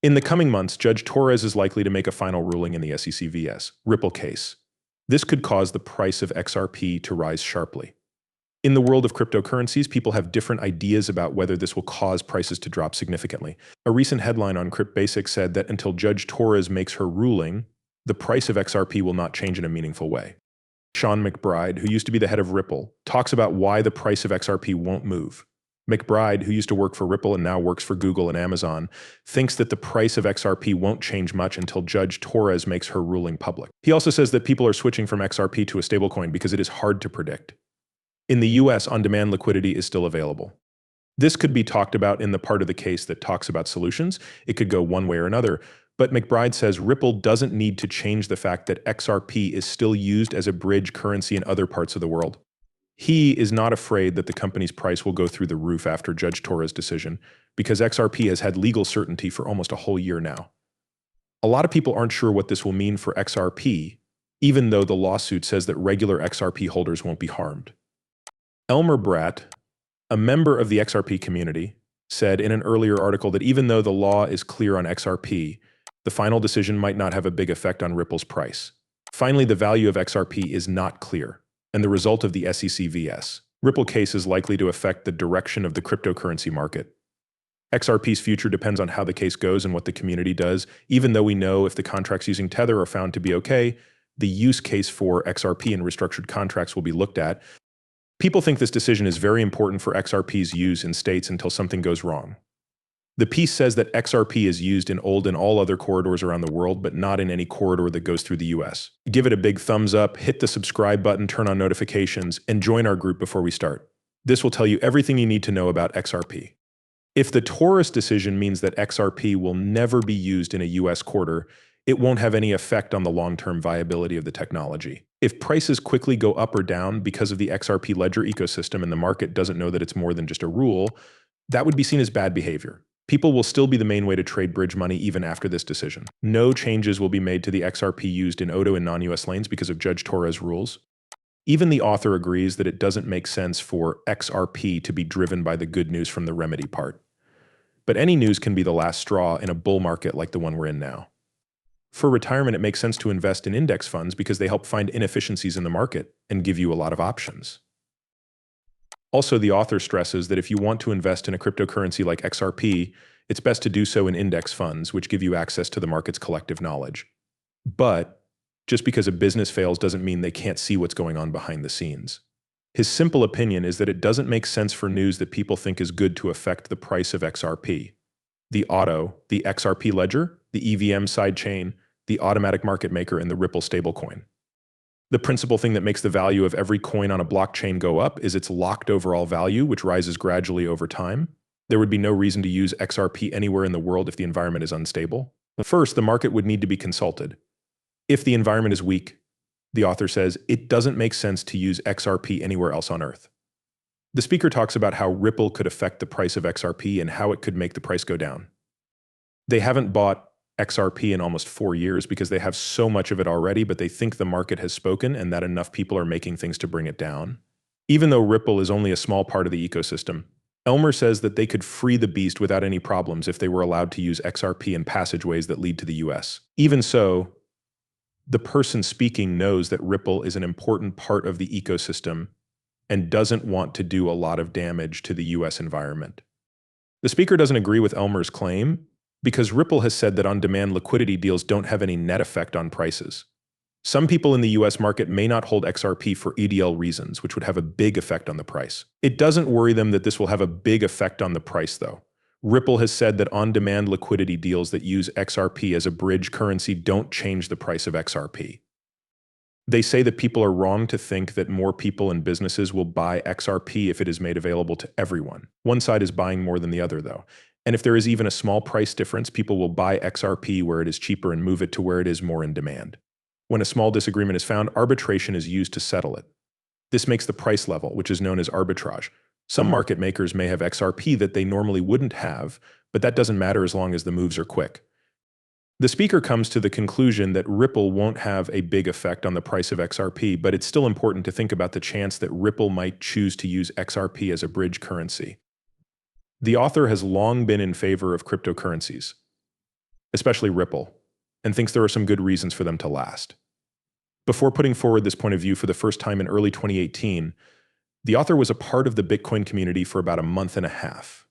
In the coming months, Judge Torres is likely to make a final ruling in the SEC vs. Ripple case. This could cause the price of XRP to rise sharply. In the world of cryptocurrencies, people have different ideas about whether this will cause prices to drop significantly. A recent headline on Crypt Basics said that until Judge Torres makes her ruling, the price of XRP will not change in a meaningful way. Sean McBride, who used to be the head of Ripple, talks about why the price of XRP won't move. McBride, who used to work for Ripple and now works for Google and Amazon, thinks that the price of XRP won't change much until Judge Torres makes her ruling public. He also says that people are switching from XRP to a stablecoin because it is hard to predict. In the US, on-demand liquidity is still available. This could be talked about in the part of the case that talks about solutions. It could go one way or another. But McBride says Ripple doesn't need to change the fact that XRP is still used as a bridge currency in other parts of the world. He is not afraid that the company's price will go through the roof after Judge Torres' decision, because XRP has had legal certainty for almost a whole year now. A lot of people aren't sure what this will mean for XRP, even though the lawsuit says that regular XRP holders won't be harmed. Elmer Bratt, a member of the XRP community, said in an earlier article that even though the law is clear on XRP, the final decision might not have a big effect on Ripple's price. Finally, the value of XRP is not clear, and the result of the SEC vs. Ripple case is likely to affect the direction of the cryptocurrency market. XRP's future depends on how the case goes and what the community does. Even though we know if the contracts using Tether are found to be okay, the use case for XRP and restructured contracts will be looked at. People think this decision is very important for XRP's use in states until something goes wrong. The piece says that XRP is used in old and all other corridors around the world, but not in any corridor that goes through the US. Give it a big thumbs up, hit the subscribe button, turn on notifications, and join our group before we start. This will tell you everything you need to know about XRP. If the Torres decision means that XRP will never be used in a US quarter, it won't have any effect on the long-term viability of the technology. If prices quickly go up or down because of the XRP ledger ecosystem and the market doesn't know that it's more than just a rule, that would be seen as bad behavior. People will still be the main way to trade bridge money even after this decision. No changes will be made to the XRP used in ODO and non-US lanes because of Judge Torres' rules. Even the author agrees that it doesn't make sense for XRP to be driven by the good news from the remedy part. But any news can be the last straw in a bull market like the one we're in now. For retirement, it makes sense to invest in index funds because they help find inefficiencies in the market and give you a lot of options. Also, the author stresses that if you want to invest in a cryptocurrency like XRP, it's best to do so in index funds, which give you access to the market's collective knowledge. But just because a business fails doesn't mean they can't see what's going on behind the scenes. His simple opinion is that it doesn't make sense for news that people think is good to affect the price of XRP. The auto, the XRP ledger, the EVM sidechain, the automatic market maker, and the Ripple stablecoin. The principal thing that makes the value of every coin on a blockchain go up is its locked overall value, which rises gradually over time. There would be no reason to use XRP anywhere in the world if the environment is unstable. First, the market would need to be consulted. If the environment is weak, the author says, it doesn't make sense to use XRP anywhere else on Earth. The speaker talks about how Ripple could affect the price of XRP and how it could make the price go down. They haven't bought XRP in almost 4 years because they have so much of it already, but they think the market has spoken and that enough people are making things to bring it down. Even though Ripple is only a small part of the ecosystem, Elmer says that they could free the beast without any problems if they were allowed to use XRP in passageways that lead to the US. Even so, the person speaking knows that Ripple is an important part of the ecosystem and doesn't want to do a lot of damage to the US environment. The speaker doesn't agree with Elmer's claim, because Ripple has said that on-demand liquidity deals don't have any net effect on prices. Some people in the US market may not hold XRP for EDL reasons, which would have a big effect on the price. It doesn't worry them that this will have a big effect on the price, though. Ripple has said that on-demand liquidity deals that use XRP as a bridge currency don't change the price of XRP. They say that people are wrong to think that more people and businesses will buy XRP if it is made available to everyone. One side is buying more than the other, though. And if there is even a small price difference, people will buy XRP where it is cheaper and move it to where it is more in demand. When a small disagreement is found, arbitration is used to settle it. This makes the price level, which is known as arbitrage. Some market makers may have XRP that they normally wouldn't have, but that doesn't matter as long as the moves are quick. The speaker comes to the conclusion that Ripple won't have a big effect on the price of XRP, but it's still important to think about the chance that Ripple might choose to use XRP as a bridge currency. The author has long been in favor of cryptocurrencies. especially Ripple, and thinks there are some good reasons for them to last. Before putting forward this point of view for the first time in early 2018, the author was a part of the Bitcoin community for about a month and a half.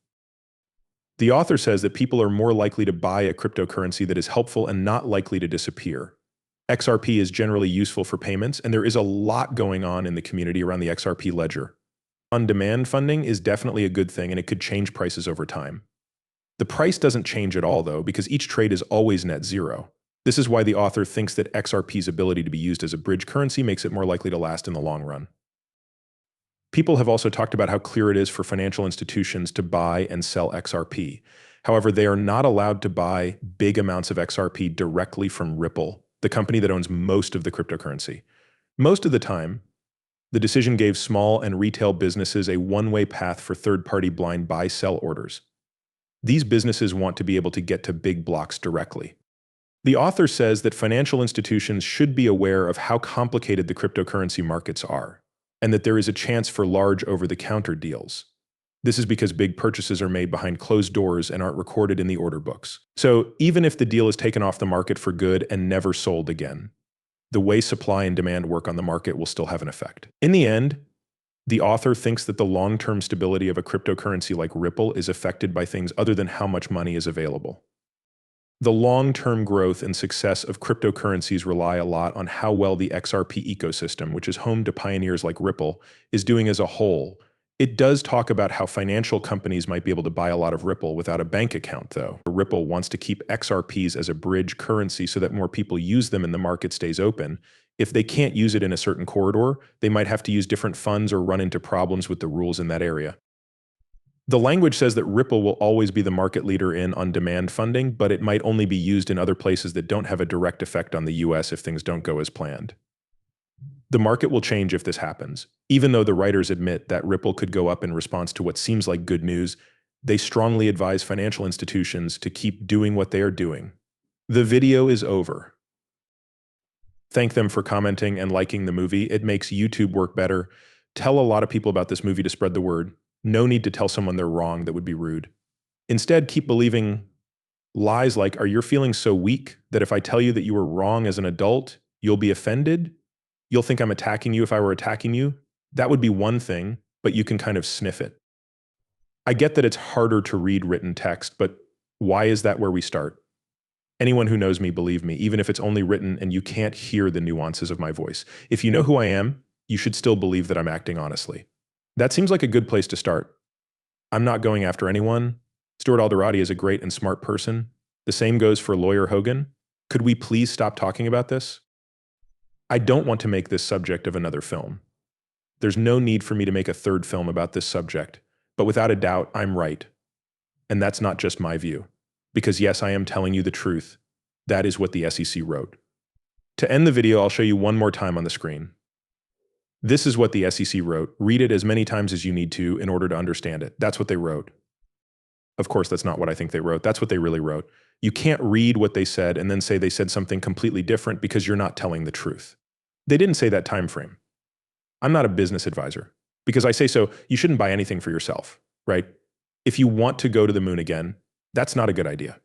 The author says that people are more likely to buy a cryptocurrency that is helpful and not likely to disappear. XRP is generally useful for payments, and there is a lot going on in the community around the XRP ledger. On-demand funding is definitely a good thing, and it could change prices over time. The price doesn't change at all, though, because each trade is always net zero. This is why the author thinks that XRP's ability to be used as a bridge currency makes it more likely to last in the long run. People have also talked about how clear it is for financial institutions to buy and sell XRP. However, they are not allowed to buy big amounts of XRP directly from Ripple, the company that owns most of the cryptocurrency. Most of the time, the decision gave small and retail businesses a one-way path for third-party blind buy-sell orders. These businesses want to be able to get to big blocks directly. The author says that financial institutions should be aware of how complicated the cryptocurrency markets are, and that there is a chance for large over-the-counter deals. This is because big purchases are made behind closed doors and aren't recorded in the order books. So even if the deal is taken off the market for good and never sold again, the way supply and demand work on the market will still have an effect. In the end, the author thinks that the long-term stability of a cryptocurrency like Ripple is affected by things other than how much money is available. The long-term growth and success of cryptocurrencies rely a lot on how well the XRP ecosystem, which is home to pioneers like Ripple, is doing as a whole. It does talk about how financial companies might be able to buy a lot of Ripple without a bank account, though. Ripple wants to keep XRPs as a bridge currency so that more people use them and the market stays open. If they can't use it in a certain corridor, they might have to use different funds or run into problems with the rules in that area. The language says that Ripple will always be the market leader in on-demand funding, but it might only be used in other places that don't have a direct effect on the US if things don't go as planned. The market will change if this happens. Even though the writers admit that Ripple could go up in response to what seems like good news, they strongly advise financial institutions to keep doing what they are doing. The video is over. Thank them for commenting and liking the movie. It makes YouTube work better. Tell a lot of people about this movie to spread the word. No need to tell someone they're wrong. That would be rude. Instead, keep believing lies like, are you feeling so weak that if I tell you that you were wrong as an adult, you'll be offended? You'll think I'm attacking you if I were attacking you? That would be one thing, but you can kind of sniff it. I get that it's harder to read written text, but why is that where we start? Anyone who knows me, believe me, even if it's only written and you can't hear the nuances of my voice. If you know who I am, you should still believe that I'm acting honestly. That seems like a good place to start. I'm not going after anyone. Stuart Alderati is a great and smart person. The same goes for Lawyer Hogan. Could we please stop talking about this? I don't want to make this subject of another film. There's no need for me to make a third film about this subject, but without a doubt, I'm right. And that's not just my view. Because yes, I am telling you the truth. That is what the SEC wrote. To end the video, I'll show you one more time on the screen. This is what the SEC wrote. Read it as many times as you need to in order to understand it. That's what they wrote. Of course, that's not what I think they wrote. That's what they really wrote. You can't read what they said and then say they said something completely different because you're not telling the truth. They didn't say that time frame. I'm not a business advisor. Because I say so, you shouldn't buy anything for yourself, right? If you want to go to the moon again, that's not a good idea.